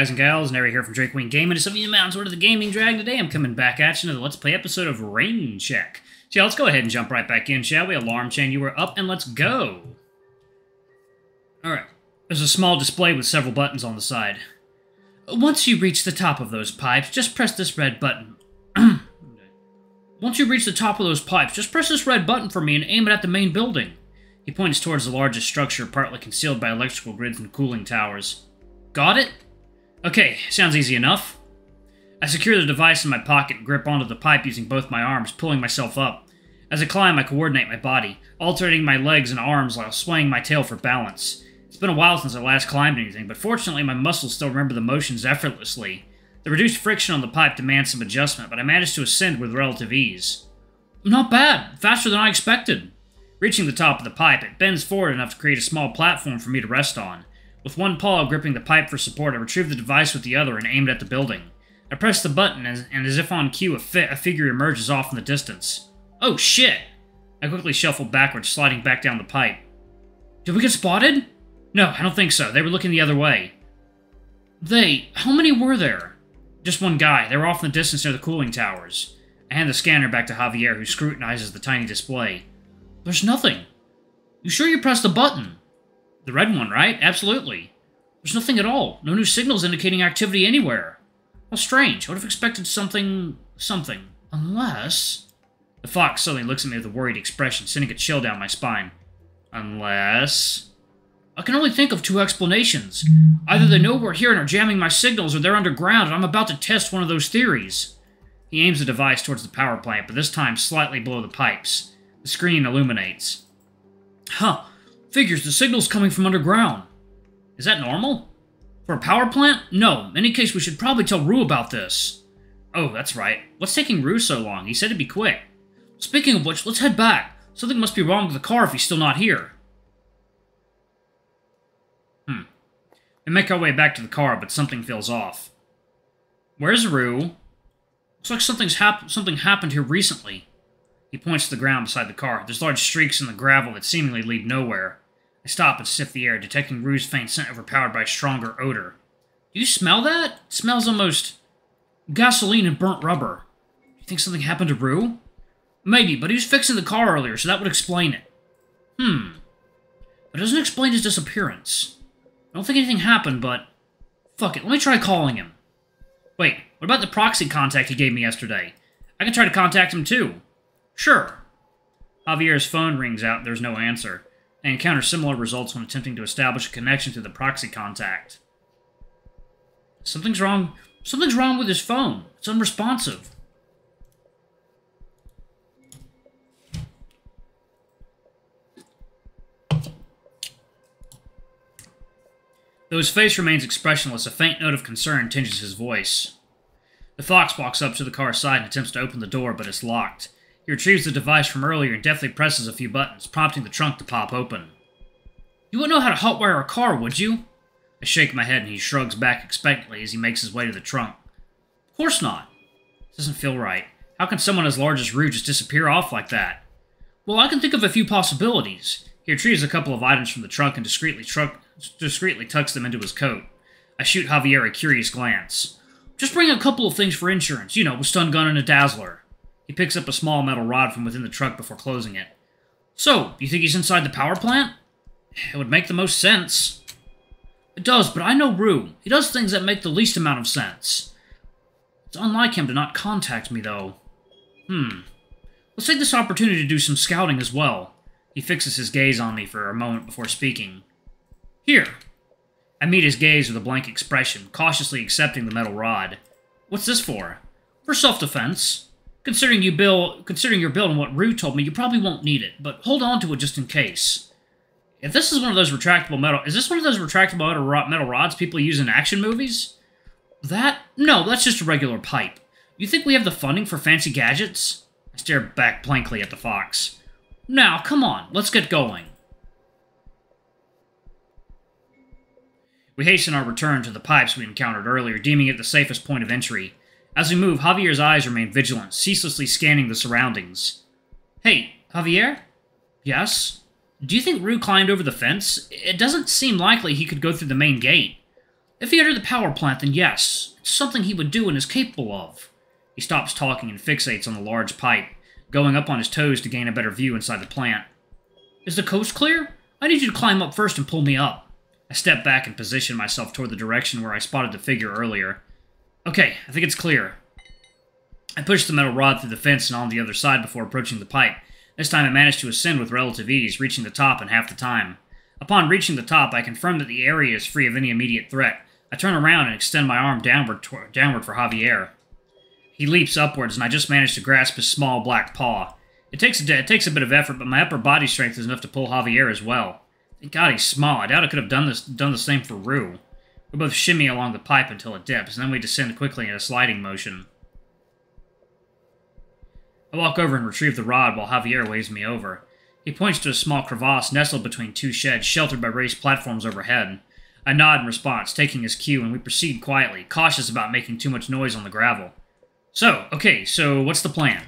guys and gals? Nary here from Drake Wing Gaming. It's something Mountains Word of the Gaming Drag. Today I'm coming back at you to the Let's Play episode of Rain Check. So yeah, let's go ahead and jump right back in, shall we? Alarm chain, you were up, and let's go. Alright. There's a small display with several buttons on the side. Once you reach the top of those pipes, just press this red button. Once you reach the top of those pipes, just press this red button for me and aim it at the main building. He points towards the largest structure, partly concealed by electrical grids and cooling towers. Got it? Okay, sounds easy enough. I secure the device in my pocket and grip onto the pipe using both my arms, pulling myself up. As I climb, I coordinate my body, alternating my legs and arms while swaying my tail for balance. It's been a while since I last climbed anything, but fortunately my muscles still remember the motions effortlessly. The reduced friction on the pipe demands some adjustment, but I managed to ascend with relative ease. Not bad. Faster than I expected. Reaching the top of the pipe, it bends forward enough to create a small platform for me to rest on. With one paw gripping the pipe for support, I retrieve the device with the other and aimed at the building. I press the button, and as if on cue, a figure emerges off in the distance. Oh, shit! I quickly shuffled backwards, sliding back down the pipe. Did we get spotted? No, I don't think so. They were looking the other way. How many were there? Just one guy. They were off in the distance near the cooling towers. I hand the scanner back to Javier, who scrutinizes the tiny display. There's nothing. You sure you pressed the button? The red one, right? Absolutely. There's nothing at all. No new signals indicating activity anywhere. How strange. I would have expected something. Unless... The fox suddenly looks at me with a worried expression, sending a chill down my spine. Unless... I can only think of two explanations. Either they know we're here and are jamming my signals, or they're underground and I'm about to test one of those theories. He aims the device towards the power plant, but this time slightly below the pipes. The screen illuminates. Huh. Figures the signal's coming from underground. Is that normal? For a power plant? No. In any case, we should probably tell Rhou about this. Oh, that's right. What's taking Rhou so long? He said it'd be quick. Speaking of which, let's head back. Something must be wrong with the car if he's still not here. We make our way back to the car, but something feels off. Where's Rhou? Looks like something happened here recently. He points to the ground beside the car. There's large streaks in the gravel that seemingly lead nowhere. I stop and sniff the air, detecting Rhu's faint scent overpowered by a stronger odor. Do you smell that? It smells almost... gasoline and burnt rubber. Do you think something happened to Rhou? Maybe, but he was fixing the car earlier, so that would explain it. But it doesn't explain his disappearance. I don't think anything happened, but... Fuck it, let me try calling him. Wait, what about the proxy contact he gave me yesterday? I can try to contact him too. Sure. Javier's phone rings out, there's no answer. I encounter similar results when attempting to establish a connection to the proxy contact. Something's wrong with his phone. It's unresponsive. Though his face remains expressionless, a faint note of concern tinges his voice. The fox walks up to the car's side and attempts to open the door, but it's locked. He retrieves the device from earlier and deftly presses a few buttons, prompting the trunk to pop open. You wouldn't know how to hotwire a car, would you? I shake my head and he shrugs back expectantly as he makes his way to the trunk. Of course not. This doesn't feel right. How can someone as large as Rhou just disappear off like that? Well, I can think of a few possibilities. He retrieves a couple of items from the trunk and discreetly tucks them into his coat. I shoot Javier a curious glance. Just bring a couple of things for insurance, you know, a stun gun and a dazzler. He picks up a small metal rod from within the truck before closing it. So, you think he's inside the power plant? It would make the most sense. It does, but I know Rhou. He does things that make the least amount of sense. It's unlike him to not contact me, though. Let's take this opportunity to do some scouting as well. He fixes his gaze on me for a moment before speaking. Here. I meet his gaze with a blank expression, cautiously accepting the metal rod. What's this for? For self-defense. Considering your build and what Rhou told me, you probably won't need it, but hold on to it just in case. If this is one of those retractable metal rods people use in action movies? No, that's just a regular pipe. You think we have the funding for fancy gadgets? I stare back blankly at the fox. Now, come on, let's get going. We hasten our return to the pipes we encountered earlier, deeming it the safest point of entry. As we move, Javier's eyes remain vigilant, ceaselessly scanning the surroundings. Hey, Javier? Yes? Do you think Rhou climbed over the fence? It doesn't seem likely he could go through the main gate. If he entered the power plant, then yes, it's something he would do and is capable of. He stops talking and fixates on the large pipe, going up on his toes to gain a better view inside the plant. Is the coast clear? I need you to climb up first and pull me up. I step back and position myself toward the direction where I spotted the figure earlier. Okay, I think it's clear. I pushed the metal rod through the fence and on the other side before approaching the pipe. This time I managed to ascend with relative ease, reaching the top in half the time. Upon reaching the top, I confirm that the area is free of any immediate threat. I turn around and extend my arm downward for Javier. He leaps upwards, and I just manage to grasp his small black paw. It takes a bit of effort, but my upper body strength is enough to pull Javier as well. Thank God he's small. I doubt I could have done the same for Rhou. We both shimmy along the pipe until it dips, and then we descend quickly in a sliding motion. I walk over and retrieve the rod while Javier waves me over. He points to a small crevasse nestled between two sheds, sheltered by raised platforms overhead. I nod in response, taking his cue, and we proceed quietly, cautious about making too much noise on the gravel. So what's the plan?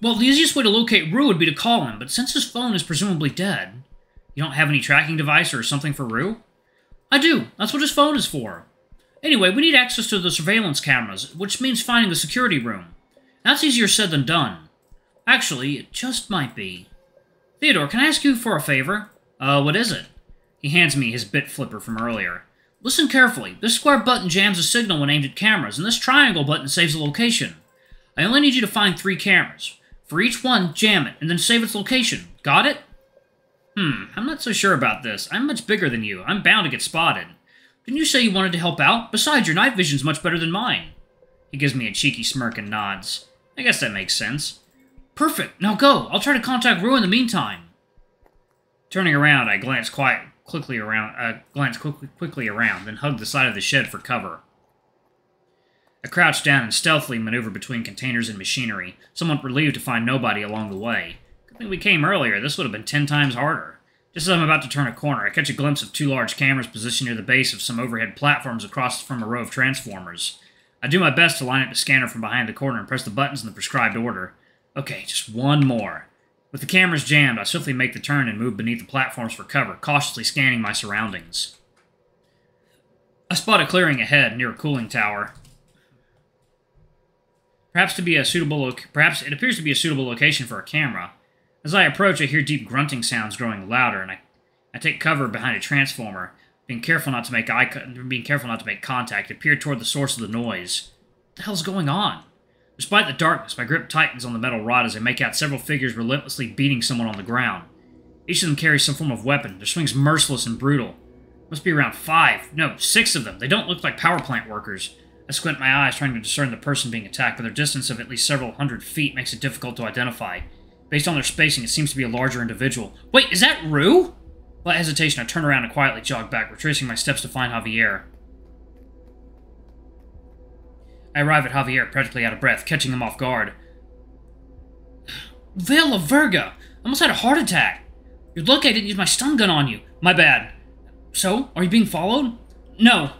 Well, the easiest way to locate Rhou would be to call him, but since his phone is presumably dead, you don't have any tracking device or something for Rhou? I do. That's what his phone is for. Anyway, we need access to the surveillance cameras, which means finding the security room. That's easier said than done. Actually, it just might be. Theodore, can I ask you for a favor? What is it? He hands me his bit flipper from earlier. Listen carefully. This square button jams a signal when aimed at cameras, and this triangle button saves a location. I only need you to find 3 cameras. For each one, jam it, and then save its location. Got it? I'm not so sure about this. I'm much bigger than you. I'm bound to get spotted. Didn't you say you wanted to help out? Besides, your night vision's much better than mine. He gives me a cheeky smirk and nods. I guess that makes sense. Perfect. Now go. I'll try to contact Rhou in the meantime. Turning around, I glance quickly around, then hug the side of the shed for cover. I crouch down and stealthily maneuver between containers and machinery, somewhat relieved to find nobody along the way. Good thing we came earlier. This would have been 10 times harder. Just as I'm about to turn a corner, I catch a glimpse of 2 large cameras positioned near the base of some overhead platforms across from a row of transformers. I do my best to line up the scanner from behind the corner and press the buttons in the prescribed order. Okay, just one more. With the cameras jammed, I swiftly make the turn and move beneath the platforms for cover, cautiously scanning my surroundings. I spot a clearing ahead, near a cooling tower. Perhaps it appears to be a suitable location for a camera. As I approach, I hear deep grunting sounds growing louder, and I take cover behind a transformer, being careful not to make contact, and peer toward the source of the noise. What the hell's going on? Despite the darkness, my grip tightens on the metal rod as I make out several figures relentlessly beating someone on the ground. Each of them carries some form of weapon, their swings merciless and brutal. Must be around 6 of them. They don't look like power plant workers. I squint my eyes, trying to discern the person being attacked, but their distance of at least several hundred feet makes it difficult to identify. Based on their spacing, it seems to be a larger individual. Wait, is that Rhou? Without hesitation, I turn around and quietly jog back, retracing my steps to find Javier. I arrive at Javier, practically out of breath, catching him off guard. Veil of Virga! I almost had a heart attack! You're lucky I didn't use my stun gun on you. My bad. So, are you being followed? No.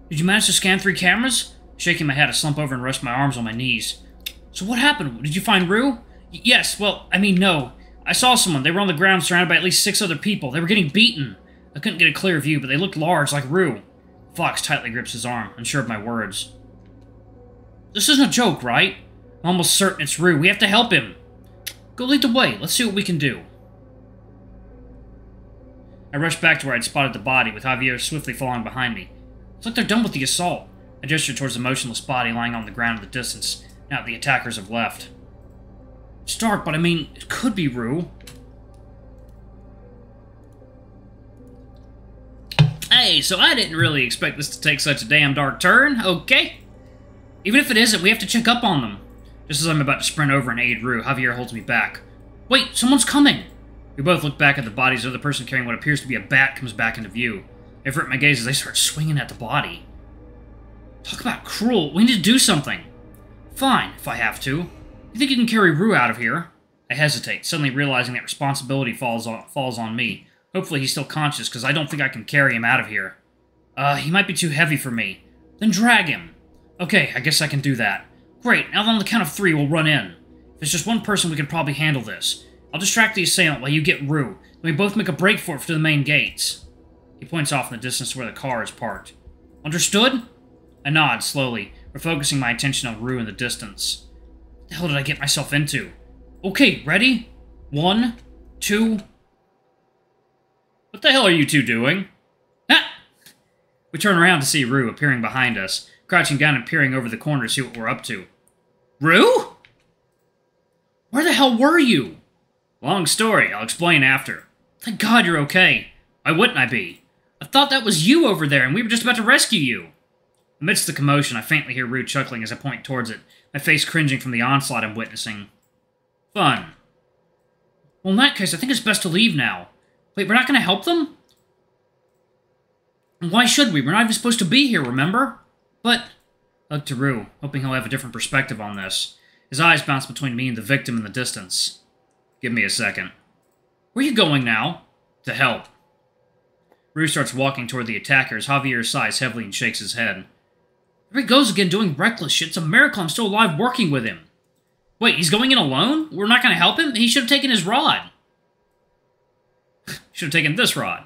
Did you manage to scan 3 cameras? Shaking my head, I slump over and rest my arms on my knees. So what happened? Did you find Rhou? Yes, well, I mean, no. I saw someone. They were on the ground surrounded by at least 6 other people. They were getting beaten. I couldn't get a clear view, but they looked large, like Rhou. Fox tightly grips his arm, unsure of my words. This isn't a joke, right? I'm almost certain it's Rhou. We have to help him. Go lead the way. Let's see what we can do. I rush back to where I'd spotted the body, with Javier swiftly following behind me. It's like they're done with the assault. I gestured towards the motionless body lying on the ground in the distance, now that the attackers have left. It's dark, but I mean, it could be Rhou. Hey, so I didn't really expect this to take such a damn dark turn, okay? Even if it isn't, we have to check up on them. Just as I'm about to sprint over and aid Rhou, Javier holds me back. Wait, someone's coming! We both look back at the bodies of the person carrying what appears to be a bat comes back into view. I avert my gaze as they start swinging at the body. Talk about cruel. We need to do something. Fine, if I have to. You think you can carry Rhou out of here? I hesitate, suddenly realizing that responsibility falls on me. Hopefully he's still conscious, because I don't think I can carry him out of here. He might be too heavy for me. Then drag him. Okay, I guess I can do that. Great, now on the count of 3 we'll run in. If there's just one person, we could probably handle this. I'll distract the assailant while you get Rhou. Then we both make a break for it to the main gates. He points off in the distance to where the car is parked. Understood? I nod slowly, refocusing my attention on Rhou in the distance. What the hell did I get myself into? Okay, ready? 1, 2... What the hell are you two doing? Ah! We turn around to see Rhou appearing behind us, crouching down and peering over the corner to see what we're up to. Rhou? Where the hell were you? Long story, I'll explain after. Thank God you're okay. Why wouldn't I be? I thought that was you over there, and we were just about to rescue you. Amidst the commotion, I faintly hear Rhou chuckling as I point towards it, my face cringing from the onslaught I'm witnessing. Fun. Well, in that case, I think it's best to leave now. Wait, we're not going to help them? And why should we? We're not even supposed to be here, remember? But... I look to Rhou, hoping he'll have a different perspective on this. His eyes bounce between me and the victim in the distance. Give me a second. Where are you going now? To help. Rhou starts walking toward the attacker as Javier sighs heavily and shakes his head. There he goes again doing reckless shit. It's a miracle I'm still alive working with him. Wait, he's going in alone? We're not going to help him? He should have taken his rod. Should have taken this rod.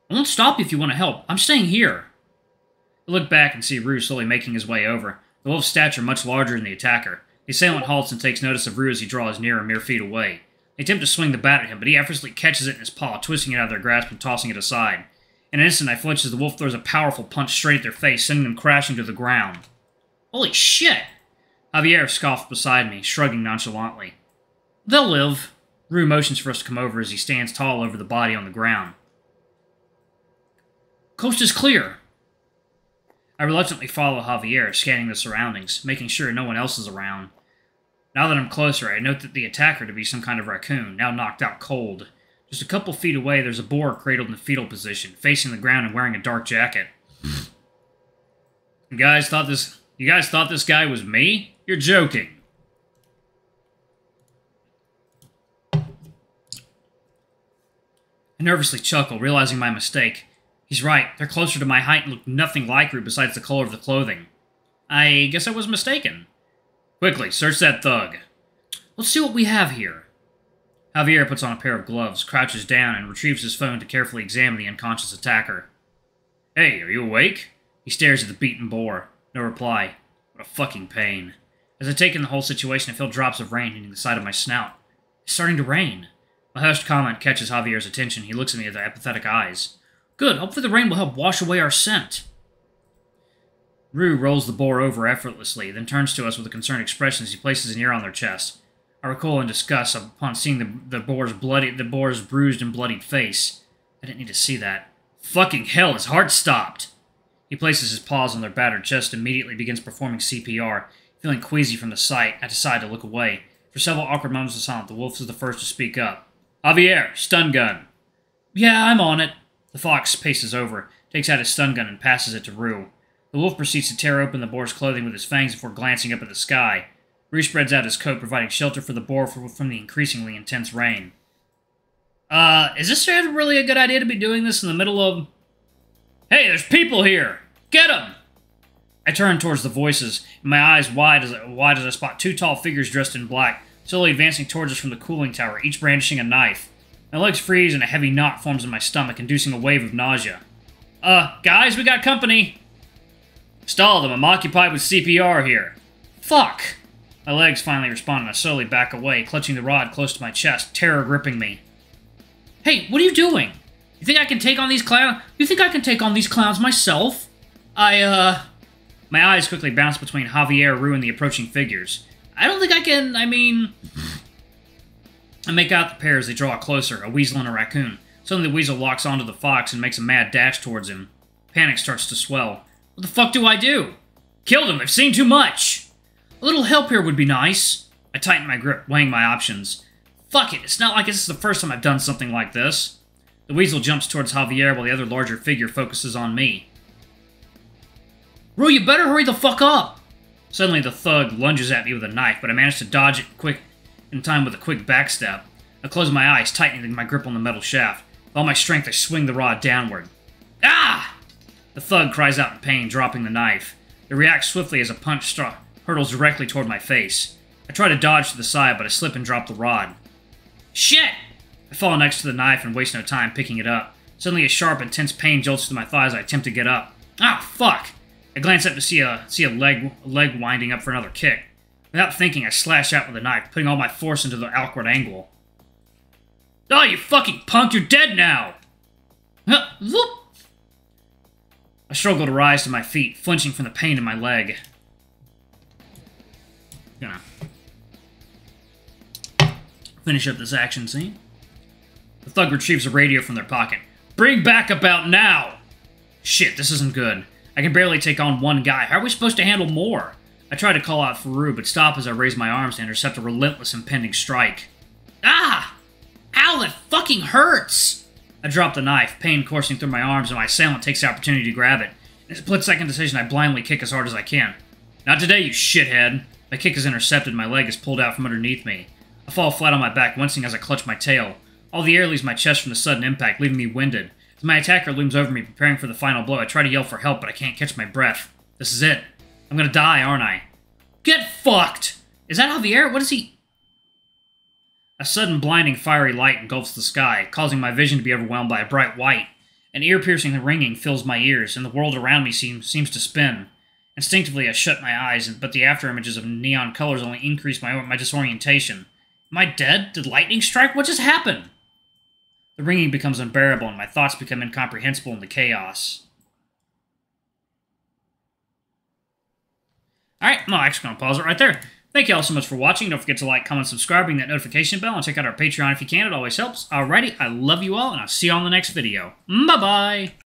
I won't stop you if you want to help. I'm staying here. I look back and see Rhou slowly making his way over, the wolf's stature much larger than the attacker. The assailant halts and takes notice of Rhou as he draws near a mere feet away. They attempt to swing the bat at him, but he effortlessly catches it in his paw, twisting it out of their grasp and tossing it aside. In an instant, I flinch as the wolf throws a powerful punch straight at their face, sending them crashing to the ground. Holy shit! Javier scoffs beside me, shrugging nonchalantly. They'll live. Rhou motions for us to come over as he stands tall over the body on the ground. Coast is clear. I reluctantly follow Javier, scanning the surroundings, making sure no one else is around. Now that I'm closer, I note that the attacker to be some kind of raccoon, now knocked out cold. Just a couple feet away, there's a boar cradled in the fetal position, facing the ground and wearing a dark jacket. You guys thought this guy was me? You're joking. I nervously chuckle, realizing my mistake. He's right. They're closer to my height and look nothing like Rhou besides the color of the clothing. I guess I was mistaken. Quickly, search that thug. Let's see what we have here. Javier puts on a pair of gloves, crouches down, and retrieves his phone to carefully examine the unconscious attacker. Hey, are you awake? He stares at the beaten boar. No reply. What a fucking pain. As I take in the whole situation, I feel drops of rain hitting the side of my snout. It's starting to rain. A hushed comment catches Javier's attention. He looks at me with apathetic eyes. Good, hopefully the rain will help wash away our scent. Rhou rolls the boar over effortlessly, then turns to us with a concerned expression as he places an ear on their chest. I recoil in disgust upon seeing the boar's bruised and bloodied face. I didn't need to see that. Fucking hell, his heart stopped! He places his paws on their battered chest and immediately begins performing CPR. Feeling queasy from the sight, I decide to look away. For several awkward moments of silence, the wolf is the first to speak up. Javier, stun gun. Yeah, I'm on it. The fox paces over, takes out his stun gun, and passes it to Rhou. The wolf proceeds to tear open the boar's clothing with his fangs before glancing up at the sky. Rhou spreads out his coat, providing shelter for the boar from the increasingly intense rain. Is this really a good idea to be doing this in the middle of... Hey, there's people here! Get them! I turn towards the voices, and my eyes wide as I spot two tall figures dressed in black, slowly advancing towards us from the cooling tower, each brandishing a knife. My legs freeze and a heavy knot forms in my stomach, inducing a wave of nausea. Guys, we got company! Stall them, I'm occupied with CPR here. Fuck! My legs finally respond and I slowly back away, clutching the rod close to my chest, terror gripping me. Hey, what are you doing? You think I can take on these clowns? You think I can take on these clowns myself? My eyes quickly bounce between Javier, Rhou, and the approaching figures. I don't think I can, I make out the pair as they draw closer, a weasel and a raccoon. Suddenly the weasel locks onto the fox and makes a mad dash towards him. Panic starts to swell. What the fuck do I do? Kill them, I've seen too much! A little help here would be nice. I tighten my grip, weighing my options. Fuck it, it's not like this is the first time I've done something like this. The weasel jumps towards Javier while the other larger figure focuses on me. Rhou, you better hurry the fuck up! Suddenly the thug lunges at me with a knife, but I manage to dodge it in time with a quick backstep. I close my eyes, tightening my grip on the metal shaft. With all my strength, I swing the rod downward. Ah! The thug cries out in pain, dropping the knife. It reacts swiftly as a punch hurtles directly toward my face. I try to dodge to the side, but I slip and drop the rod. Shit! I fall next to the knife and waste no time picking it up. Suddenly a sharp, intense pain jolts through my thighs as I attempt to get up. Ah, fuck! I glance up to see a leg winding up for another kick. Without thinking, I slash out with the knife, putting all my force into the awkward angle. Oh, you fucking punk, you're dead now! I struggle to rise to my feet, flinching from the pain in my leg. Gonna finish up this action scene. The thug retrieves a radio from their pocket. Bring backup out now! Shit, this isn't good. I can barely take on one guy. How are we supposed to handle more? I try to call out for Rhou, but stop as I raise my arms to intercept a relentless impending strike. Ah! Ow, that fucking hurts! I drop the knife, pain coursing through my arms, and my assailant takes the opportunity to grab it. In a split-second decision, I blindly kick as hard as I can. Not today, you shithead! My kick is intercepted, my leg is pulled out from underneath me. I fall flat on my back, wincing as I clutch my tail. All the air leaves my chest from the sudden impact, leaving me winded. As my attacker looms over me, preparing for the final blow, I try to yell for help, but I can't catch my breath. This is it. I'm gonna die, aren't I? Get fucked! Is that Javier? What is he... A sudden blinding fiery light engulfs the sky, causing my vision to be overwhelmed by a bright white. An ear-piercing ringing fills my ears, and the world around me seems to spin. Instinctively, I shut my eyes, but the afterimages of neon colors only increase my disorientation. Am I dead? Did lightning strike? What just happened? The ringing becomes unbearable, and my thoughts become incomprehensible in the chaos. Alright, I'm actually going to pause it right there. Thank you all so much for watching. Don't forget to like, comment, subscribe, ring that notification bell, and check out our Patreon if you can. It always helps. Alrighty, I love you all, and I'll see you on the next video. Bye-bye!